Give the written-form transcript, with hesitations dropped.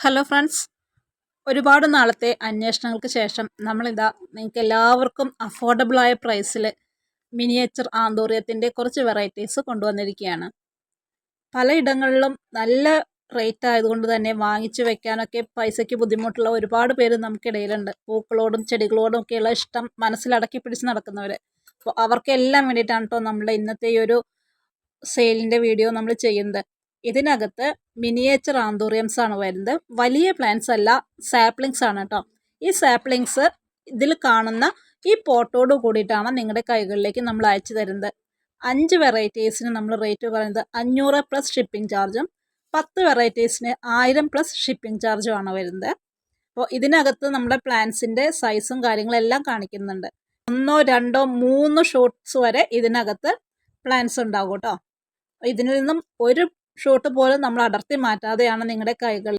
Hello friends, ഒരുപാട് നാളത്തെ അന്വേഷണങ്ങൾക്ക് ശേഷം നമ്മളിതാ നിങ്ങൾക്ക് എല്ലാവർക്കും അഫോർഡബിളായ പ്രൈസിൽ മിനിയേച്ചർ ആന്തൂറിയത്തിൻ്റെ കുറച്ച് വെറൈറ്റീസ് കൊണ്ടുവന്നിരിക്കുകയാണ്. പലയിടങ്ങളിലും നല്ല റേറ്റ് ആയതുകൊണ്ട് തന്നെ വാങ്ങിച്ചു വെക്കാനൊക്കെ പൈസയ്ക്ക് ബുദ്ധിമുട്ടുള്ള ഒരുപാട് പേര് നമുക്കിടയിലുണ്ട്. പൂക്കളോടും ചെടികളോടും ഒക്കെയുള്ള ഇഷ്ടം മനസ്സിലടക്കി പിടിച്ച് നടക്കുന്നവർ. അപ്പോൾ അവർക്കെല്ലാം വേണ്ടിയിട്ടാണ് കേട്ടോ നമ്മുടെ ഇന്നത്തെ ഈ ഒരു സെയിലിൻ്റെ വീഡിയോ നമ്മൾ ചെയ്യുന്നത്. ഇതിനകത്ത് മിനിയേച്ചർ ആന്തൂറിയംസ് ആണ് വരുന്നത്. വലിയ പ്ലാന്റ്സ് അല്ല, സാപ്ലിങ്സ് ആണ് കേട്ടോ. ഈ സാപ്ലിങ്സ് ഇതിൽ കാണുന്ന ഈ പോട്ടോട് കൂടിയിട്ടാണ് നിങ്ങളുടെ കൈകളിലേക്ക് നമ്മൾ അയച്ചു തരുന്നത്. 5 വെറൈറ്റീസിന് നമ്മൾ റേറ്റ് പറയുന്നത് 500 പ്ലസ് ഷിപ്പിംഗ് ചാർജും, 10 വെറൈറ്റീസിന് 1000 പ്ലസ് ഷിപ്പിംഗ് ചാർജും ആണ് വരുന്നത്. അപ്പോൾ ഇതിനകത്ത് നമ്മുടെ പ്ലാന്റ്സിൻ്റെ സൈസും കാര്യങ്ങളെല്ലാം കാണിക്കുന്നുണ്ട്. 1, 2, 3 ഷോട്ട്സ് വരെ ഇതിനകത്ത് പ്ലാന്റ്സ് ഉണ്ടാകും കേട്ടോ. ഇതിൽ നിന്നും ഒരു ഷോട്ട് പോലും നമ്മൾ അടർത്തി മാറ്റാതെയാണ് നിങ്ങളുടെ കൈകൾ